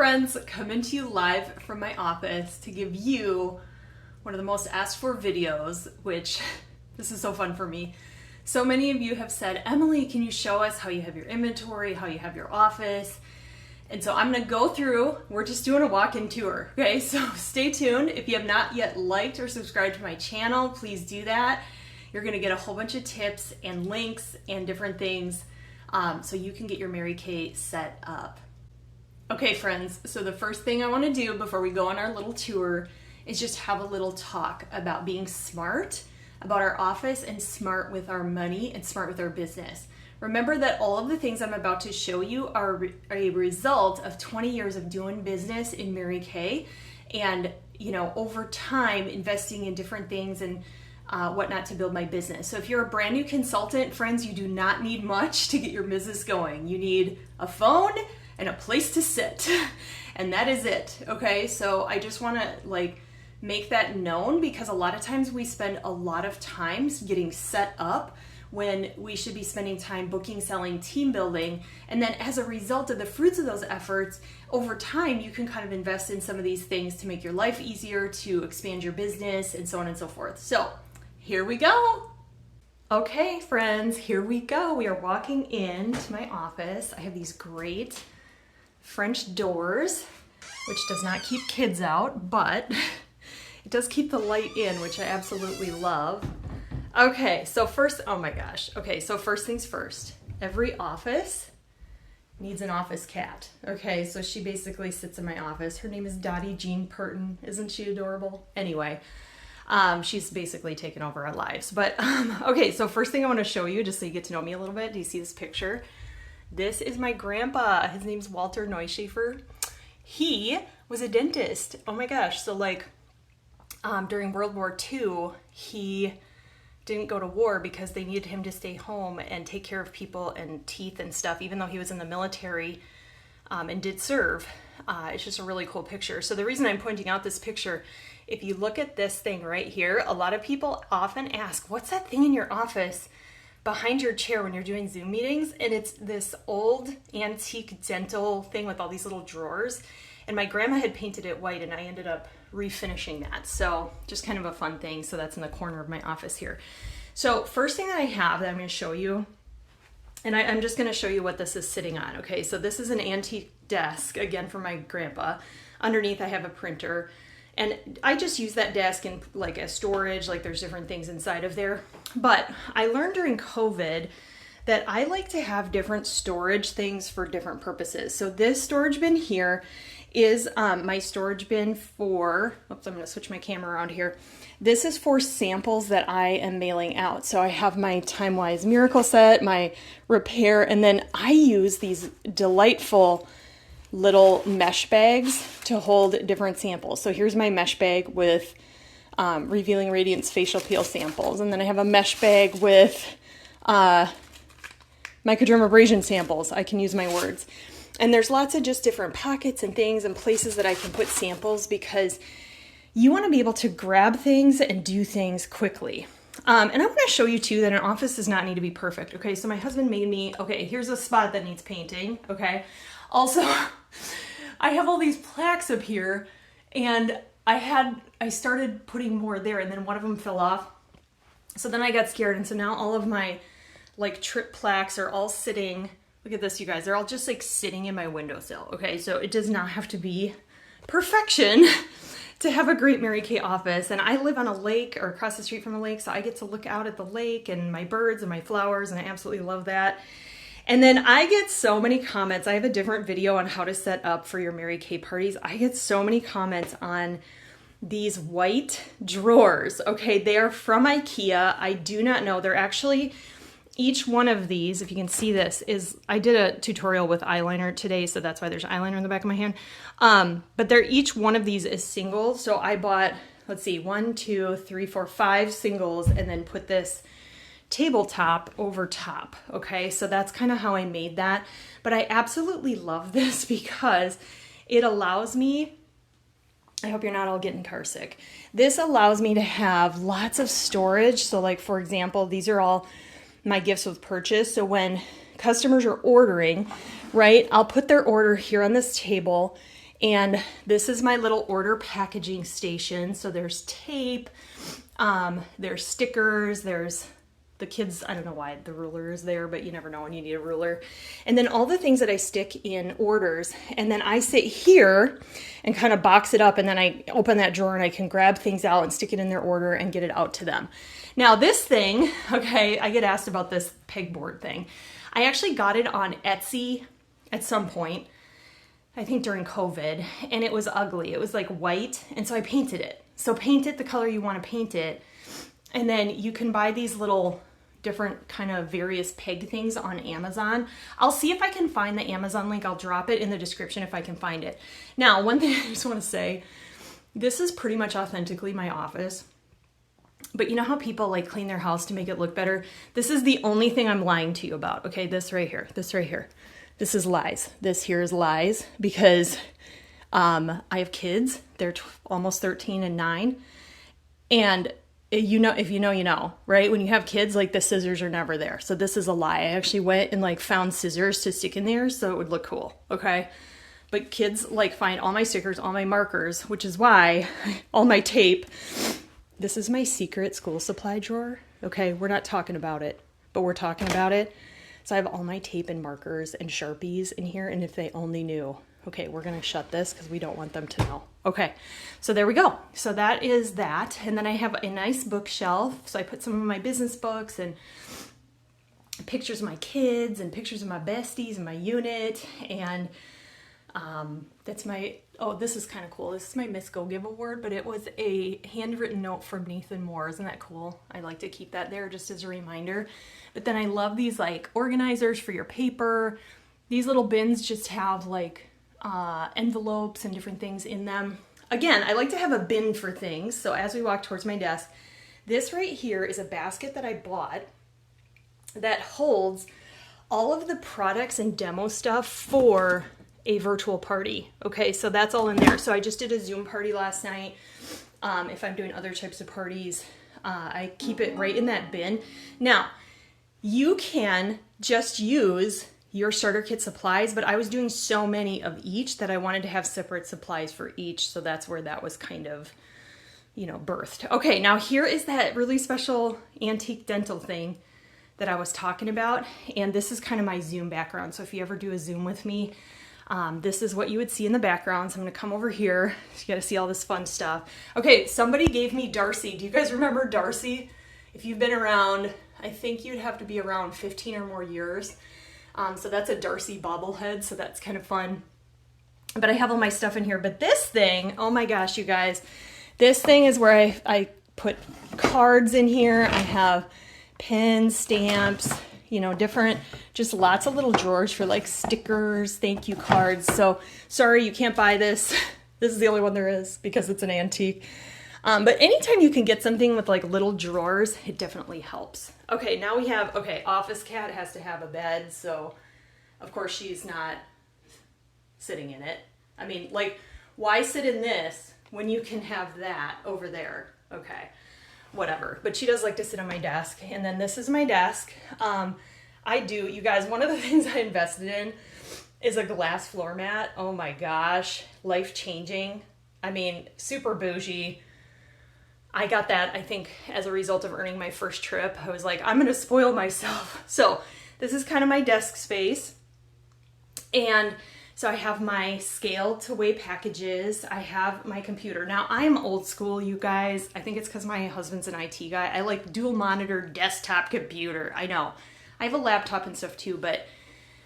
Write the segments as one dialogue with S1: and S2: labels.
S1: friends, coming to you live from my office to give you one of the most asked for videos, which this is so fun for me. So many of you have said, Emily, can you show us how you have your inventory, how you have your office? And so I'm gonna go through, we're just doing a walk-in tour, okay? So stay tuned. If you have not yet liked or subscribed to my channel, please do that. You're gonna get a whole bunch of tips and links and different things so you can get your Mary Kay set up. Okay, friends, so the first thing I wanna do before we go on our little tour is just have a little talk about being smart about our office and smart with our money and smart with our business. Remember that all of the things I'm about to show you are a result of 20 years of doing business in Mary Kay and, over time investing in different things and whatnot to build my business. So if you're a brand new consultant, friends, you do not need much to get your business going. You need a phone and a place to sit, and that is it, okay? So I just wanna make that known because a lot of times we spend a lot of time getting set up when we should be spending time booking, selling, team building. And then as a result of the fruits of those efforts, over time, you can kind of invest in some of these things to make your life easier, to expand your business, and so on and so forth. So here we go. Okay, friends, here we go. We are walking into my office. I have these great French doors, which does not keep kids out, but it does keep the light in, which I absolutely love. Okay, so first, oh my gosh. Okay, so first things first, every office needs an office cat. Okay, so she basically sits in my office. Her name is Dottie Jean Purton. Isn't she adorable? Anyway, she's basically taken over our lives. But okay, so first thing I want to show you, just so you get to know me a little bit. Do you see this picture? This is my grandpa. His name's Walter Neuschafer. He was a dentist. Oh my gosh. So during World War II, he didn't go to war because they needed him to stay home and take care of people and teeth and stuff, even though he was in the military and did serve. It's just a really cool picture. So the reason I'm pointing out this picture, if you look at this thing right here, a lot of people often ask, what's that thing in your office behind your chair when you're doing Zoom meetings? And it's this old antique dental thing with all these little drawers. And my grandma had painted it white and I ended up refinishing that. So just kind of a fun thing. So that's in the corner of my office here. So first thing that I have that I'm going to show you, and I'm just going to show you what this is sitting on. Okay, so this is an antique desk, again, for my grandpa. Underneath I have a printer. And I just use that desk in a storage, there's different things inside of there. But I learned during COVID that I like to have different storage things for different purposes. So this storage bin here is my storage bin for, oops, I'm gonna switch my camera around here. This is for samples that I am mailing out. So I have my Time-Wise Miracle Set, my repair, and then I use these delightful little mesh bags to hold different samples. So here's my mesh bag with Revealing Radiance facial peel samples. And then I have a mesh bag with microdermabrasion samples. I can use my words. And there's lots of just different pockets and things and places that I can put samples because you want to be able to grab things and do things quickly. And I want to show you too that an office does not need to be perfect. Okay, so my husband made me, okay, here's a spot that needs painting. Okay. Also, I have all these plaques up here and I started putting more there and then one of them fell off. So then I got scared. And so now all of my trip plaques are all sitting, look at this, you guys, they're all just sitting in my windowsill. Okay. So it does not have to be perfection to have a great Mary Kay office. And I live on a lake or across the street from a lake. So I get to look out at the lake and my birds and my flowers. And I absolutely love that. And then I get so many comments. I have a different video on how to set up for your Mary Kay parties. I get so many comments on these white drawers. Okay, they are from IKEA. I do not know. They're actually, each one of these, if you can see this, I did a tutorial with eyeliner today, so that's why there's eyeliner in the back of my hand. But each one of these is single. So I bought, let's see, 1, 2, 3, 4, 5 singles and then put this tabletop over top. Okay, so that's kind of how I made that. But I absolutely love this because it allows me, I hope you're not all getting car sick. This allows me to have lots of storage. So for example, these are all my gifts with purchase. So when customers are ordering, right, I'll put their order here on this table And this is my little order packaging station. So there's tape, there's stickers, there's the kids, I don't know why the ruler is there, but you never know when you need a ruler. And then all the things that I stick in orders. And then I sit here and kind of box it up, and then I open that drawer and I can grab things out and stick it in their order and get it out to them. Now this thing, okay, I get asked about this pegboard thing. I actually got it on Etsy at some point, I think during COVID, and it was ugly. It was like white, and so I painted it. So paint it the color you want to paint it. And then you can buy these little different kind of various peg things on Amazon. I'll see if I can find the Amazon link. I'll drop it in the description if I can find it. Now, one thing I just want to say, this is pretty much authentically my office. But you know how people like clean their house to make it look better? This is the only thing I'm lying to you about. Okay, this right here. This is lies. This here is lies because I have kids. They're almost 13 and 9. And you know, if you know, you know, right? When you have kids, like the scissors are never there. So this is a lie. I actually went and like found scissors to stick in there so it would look cool. Okay. But kids like find all my stickers, all my markers, which is why all my tape. This is my secret school supply drawer. Okay. We're not talking about it, but we're talking about it. So I have all my tape and markers and Sharpies in here. And if they only knew. Okay, we're going to shut this because we don't want them to know. Okay, so there we go. So that is that. And then I have a nice bookshelf. So I put some of my business books and pictures of my kids and pictures of my besties and my unit. And that's my, oh, this is kind of cool. This is my Miss Go Give award, but it was a handwritten note from Nathan Moore. Isn't that cool? I like to keep that there just as a reminder. But then I love these like organizers for your paper. These little bins just have like envelopes and different things in them. Again, I like to have a bin for things. So as we walk towards my desk, this right here is a basket that I bought that holds all of the products and demo stuff for a virtual party. Okay, so that's all in there. So I just did a Zoom party last night. If I'm doing other types of parties, I keep it right in that bin. Now, you can just use your starter kit supplies, but I was doing so many of each that I wanted to have separate supplies for each. So that's where that was kind of, you know, birthed. Okay, now here is that really special antique dental thing that I was talking about. And this is kind of my Zoom background. So if you ever do a Zoom with me, this is what you would see in the background. So I'm gonna come over here. You gotta see all this fun stuff. Okay, somebody gave me Darcy. Do you guys remember Darcy? If you've been around, I think you'd have to be around 15 or more years. So that's a Darcy bobblehead, so that's kind of fun. But I have all my stuff in here. But this thing, oh my gosh, you guys, this thing is where I put cards in here. I have pens, stamps, you know, different, just lots of little drawers for like stickers, thank you cards. So sorry, you can't buy this. This is the only one there is because it's an antique. But anytime you can get something with like little drawers, it definitely helps. Okay, now we have, okay, Office Cat has to have a bed, so of course she's not sitting in it. I mean, like, why sit in this when you can have that over there? Okay, whatever. But she does like to sit on my desk. And then this is my desk. You guys, one of the things I invested in is a glass floor mat. Oh my gosh, life-changing. I mean, super bougie. I got that, I think, as a result of earning my first trip. I was like, I'm going to spoil myself. So this is kind of my desk space. And so I have my scale to weigh packages. I have my computer. Now, I'm old school, you guys. I think it's because my husband's an IT guy. I like dual monitor desktop computer. I know. I have a laptop and stuff too, but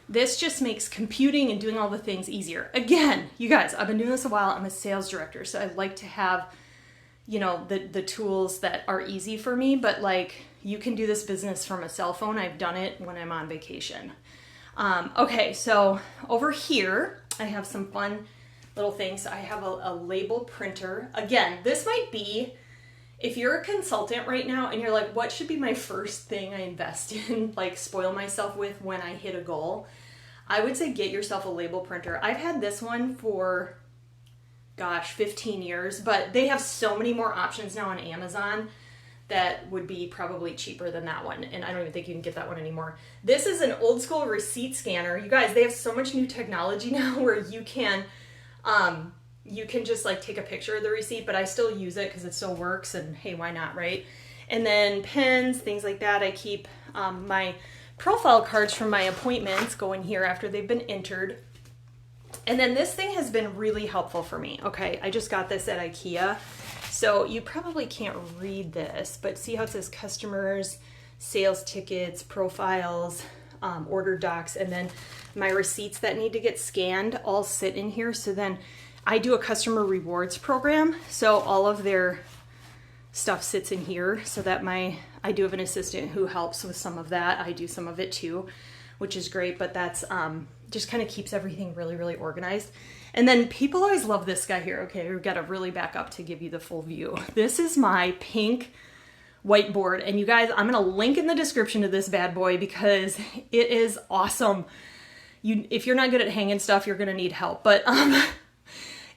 S1: this just makes computing and doing all the things easier. Again, you guys, I've been doing this a while. I'm a sales director, so I like to have, you know, the tools that are easy for me, but like you can do this business from a cell phone. I've done it when I'm on vacation. Okay, so over here, I have some fun little things. I have a label printer. Again, this might be, if you're a consultant right now and you're like, what should be my first thing I invest in, like spoil myself with when I hit a goal? I would say get yourself a label printer. I've had this one for, gosh, 15 years, but they have so many more options now on Amazon that would be probably cheaper than that one. And I don't even think you can get that one anymore. This is an old school receipt scanner. You guys, they have so much new technology now where you can You can just like take a picture of the receipt, but I still use it because it still works, and hey, why not, right? And then pens, things like that. I keep my profile cards from my appointments go in here after they've been entered. And then this thing has been really helpful for me. Okay, I just got this at IKEA. So you probably can't read this, but see how it says customers, sales tickets, profiles, order docs, and then my receipts that need to get scanned all sit in here. So then I do a customer rewards program. So all of their stuff sits in here so that I do have an assistant who helps with some of that. I do some of it too, which is great, but that's just kind of keeps everything really, really organized. And then people always love this guy here. Okay, we've got to really back up to give you the full view. This is my pink whiteboard, and you guys, I'm going to link in the description to this bad boy because it is awesome. If you're not good at hanging stuff, you're going to need help, but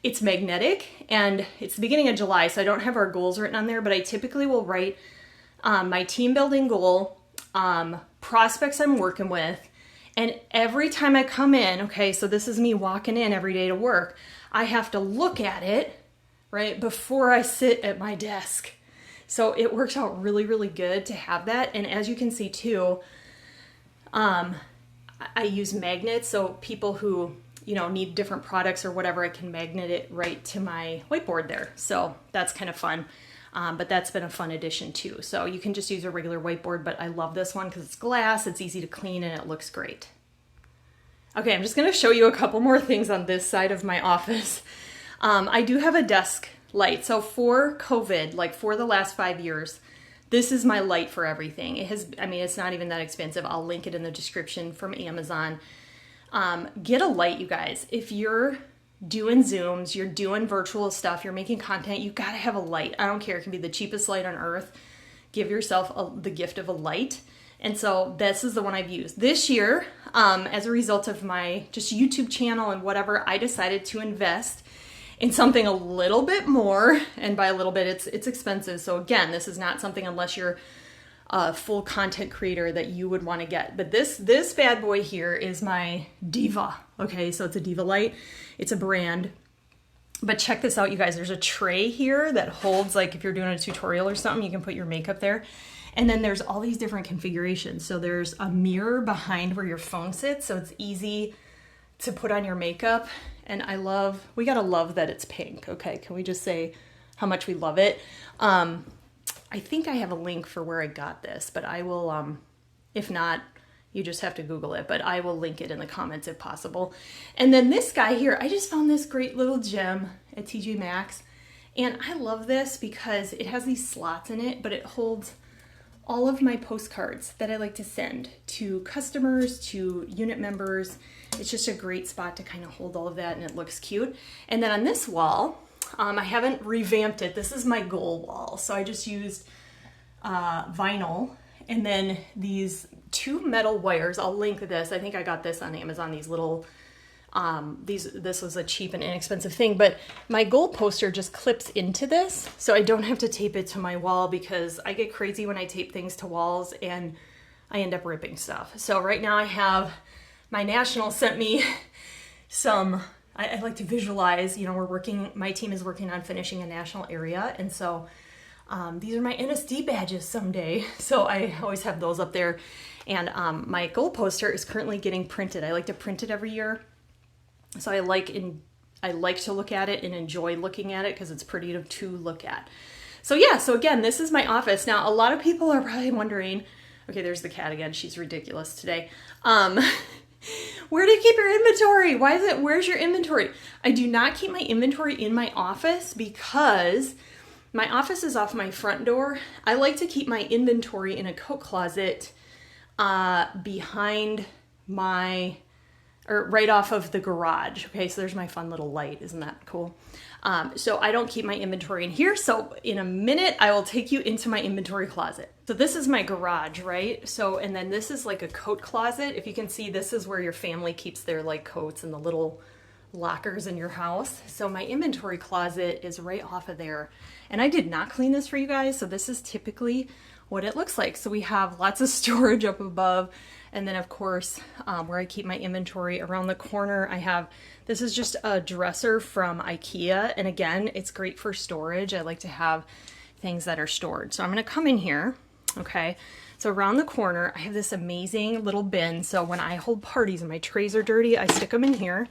S1: it's magnetic, and it's the beginning of July, so I don't have our goals written on there, but I typically will write my team building goal, prospects I'm working with, and every time I come in, okay, so this is me walking in every day to work, I have to look at it, right, before I sit at my desk. So it works out really, really good to have that. And as you can see too, I use magnets, so people who, need different products or whatever, I can magnet it right to my whiteboard there. So that's kind of fun. But that's been a fun addition too. So you can just use a regular whiteboard, but I love this one because it's glass, it's easy to clean, and it looks great. Okay, I'm just gonna show you a couple more things on this side of my office. I do have a desk light. So for COVID, like for the last 5 years, this is my light for everything. It's not even that expensive. I'll link it in the description from Amazon. Get a light, you guys. If you're doing Zooms, you're doing virtual stuff, you're making content, you gotta have a light. I don't care, it can be the cheapest light on earth. Give yourself the gift of a light. And so this is the one I've used. This year, as a result of my just YouTube channel and whatever, I decided to invest in something a little bit more, and by a little bit, it's expensive. So again, this is not something unless you're a full content creator that you would want to get. But this bad boy here is my Diva. Okay, so it's a Diva light. It's a brand. But check this out, you guys. There's a tray here that holds, like if you're doing a tutorial or something, you can put your makeup there. And then there's all these different configurations. So there's a mirror behind where your phone sits, so it's easy to put on your makeup. And we gotta love that it's pink. Okay, can we just say how much we love it? I think I have a link for where I got this, but I will, if not, you just have to Google it, but I will link it in the comments if possible. And then this guy here, I just found this great little gem at TJ Maxx. And I love this because it has these slots in it, but it holds all of my postcards that I like to send to customers, to unit members. It's just a great spot to kind of hold all of that, and it looks cute. And then on this wall, I haven't revamped it. This is my goal wall. So I just used vinyl, and then these 2 metal wires. I'll link this. I think I got this on Amazon, these little, this was a cheap and inexpensive thing, but my goal poster just clips into this. So I don't have to tape it to my wall because I get crazy when I tape things to walls and I end up ripping stuff. So right now I have, my national sent me some, I like to visualize, my team is working on finishing a national area. And so these are my NSD badges someday. So I always have those up there. And my goal poster is currently getting printed. I like to print it every year. So I like to look at it and enjoy looking at it because it's pretty to look at. So yeah, so again, this is my office. Now, a lot of people are probably wondering, okay, there's the cat again. She's ridiculous today. Where do you keep your inventory? Where's your inventory? I do not keep my inventory in my office because my office is off my front door. I like to keep my inventory in a coat closet behind right off of the garage. Okay, so there's my fun little light. Isn't that cool? So I don't keep my inventory in here. So in a minute, I will take you into my inventory closet. So this is my garage, right? So, and then this is like a coat closet. If you can see, this is where your family keeps their like coats and the little lockers in your house. So my inventory closet is right off of there. And I did not clean this for you guys. So this is typically what it looks like. So we have lots of storage up above, And then of course, where I keep my inventory around the corner, I have, this is just a dresser from IKEA. And again, it's great for storage. I like to have things that are stored. So I'm going to come in here. Okay. So around the corner, I have this amazing little bin. So when I hold parties and my trays are dirty, I stick them in here.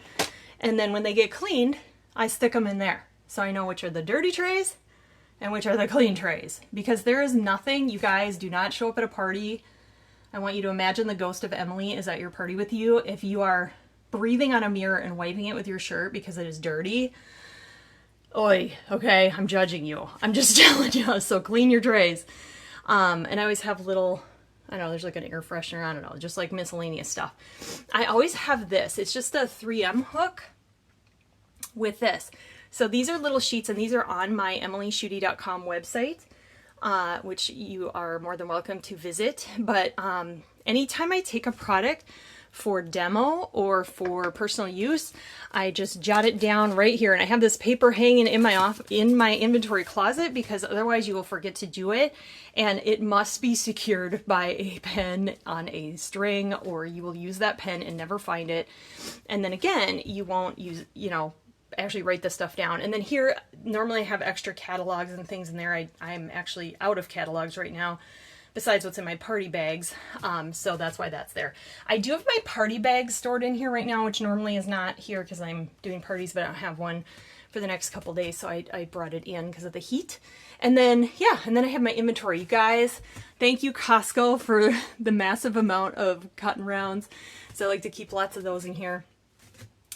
S1: And then when they get cleaned, I stick them in there. So I know which are the dirty trays and which are the clean trays. Because there is nothing, you guys do not show up at a party. I want you to imagine the ghost of Emily is at your party with you. If you are breathing on a mirror and wiping it with your shirt because it is dirty, oi, okay, I'm judging you. I'm just telling you. So clean your trays. And I always have little, I don't know, there's like an air freshener, I don't know, just like miscellaneous stuff. I always have this. It's just a 3M hook with this. So these are little sheets, and these are on my emilyschutte.com website, which you are more than welcome to visit. But anytime I take a product for demo or for personal use, I just jot it down right here. And I have this paper hanging in my inventory closet, because otherwise you will forget to do it. And it must be secured by a pen on a string, or you will use that pen and never find it. And then again, you won't use, actually write this stuff down. And then here, normally I have extra catalogs and things in there. I'm actually out of catalogs right now, besides what's in my party bags. So that's why that's there. I do have my party bags stored in here right now, which normally is not here because I'm doing parties, but I don't have one for the next couple days. So I brought it in because of the heat. And then, yeah, and then I have my inventory. You guys, thank you Costco for the massive amount of cotton rounds. So I like to keep lots of those in here.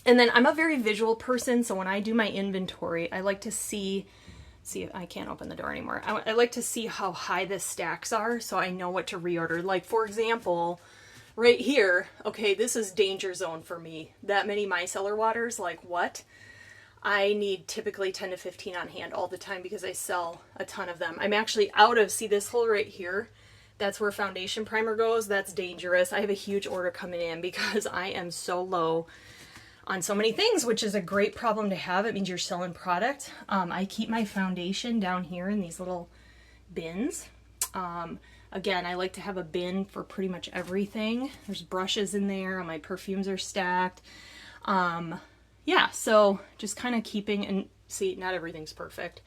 S1: And then I'm a very visual person. So when I do my inventory, I like to see if I can't open the door anymore. I like to see how high the stacks are, so I know what to reorder. Like for example, right here, okay, this is danger zone for me. That many micellar waters, like what? I need typically 10 to 15 on hand all the time because I sell a ton of them. I'm actually out of, see this hole right here? That's where foundation primer goes. That's dangerous. I have a huge order coming in because I am so low on so many things, which is a great problem to have. It means you're selling product. I keep my foundation down here in these little bins. Again, I like to have a bin for pretty much everything. There's brushes in there. My perfumes are stacked. Yeah, so just kind of keeping, and see, not everything's perfect,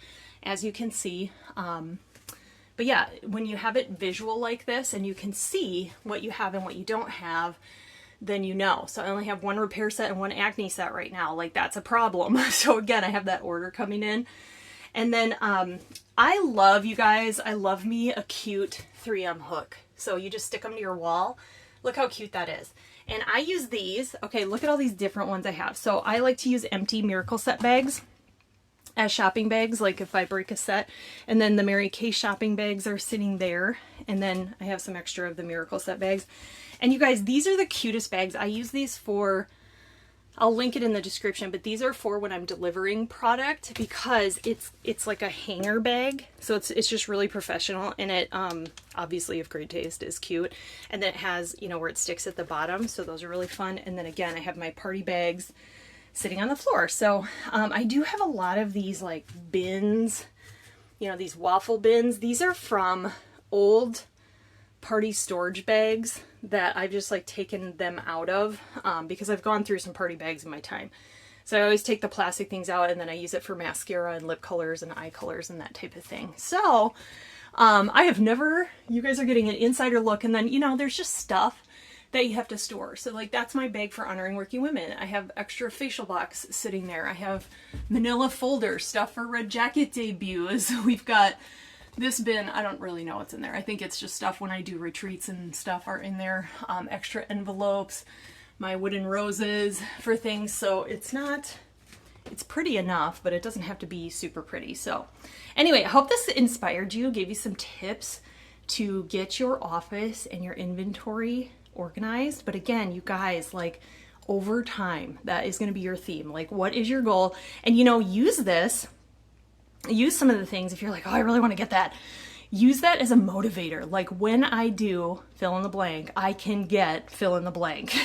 S1: as you can see. But yeah, when you have it visual like this and you can see what you have and what you don't have, then you know. So I only have one repair set and one acne set right now. Like that's a problem. So again, I have that order coming in. And then I love, you guys, I love me a cute 3M hook. So you just stick them to your wall. Look how cute that is. And I use these. Okay, look at all these different ones I have. So I like to use empty Miracle Set bags as shopping bags, like if I break a set. And then the Mary Kay shopping bags are sitting there. And then I have some extra of the Miracle Set bags. And you guys, these are the cutest bags. I use these for, I'll link it in the description, but these are for when I'm delivering product, because it's like a hanger bag. So it's just really professional, and it obviously of great taste is cute. And then it has, where it sticks at the bottom. So those are really fun. And then again, I have my party bags sitting on the floor. So I do have a lot of these like bins, these waffle bins. These are from old party storage bags that I've just like taken them out of because I've gone through some party bags in my time. So I always take the plastic things out, and then I use it for mascara and lip colors and eye colors and that type of thing. So I have never, you guys are getting an insider look, and then, there's just stuff that you have to store. So like that's my bag for honoring working women. I have extra facial box sitting there. I have manila folder, stuff for Red Jacket debuts. We've got this bin, I don't really know what's in there. I think it's just stuff when I do retreats and stuff are in there. Extra envelopes, my wooden roses for things. So it's pretty enough, but it doesn't have to be super pretty. So anyway, I hope this inspired you, gave you some tips to get your office and your inventory organized. But again, you guys, like over time, that is going to be your theme. Like, what is your goal? And use some of the things if you're like, oh, I really want to get that. Use that as a motivator. Like when I do fill in the blank, I can get fill in the blank.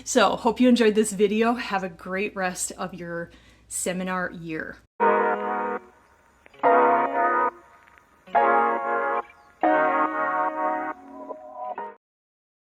S1: So hope you enjoyed this video. Have a great rest of your seminar year.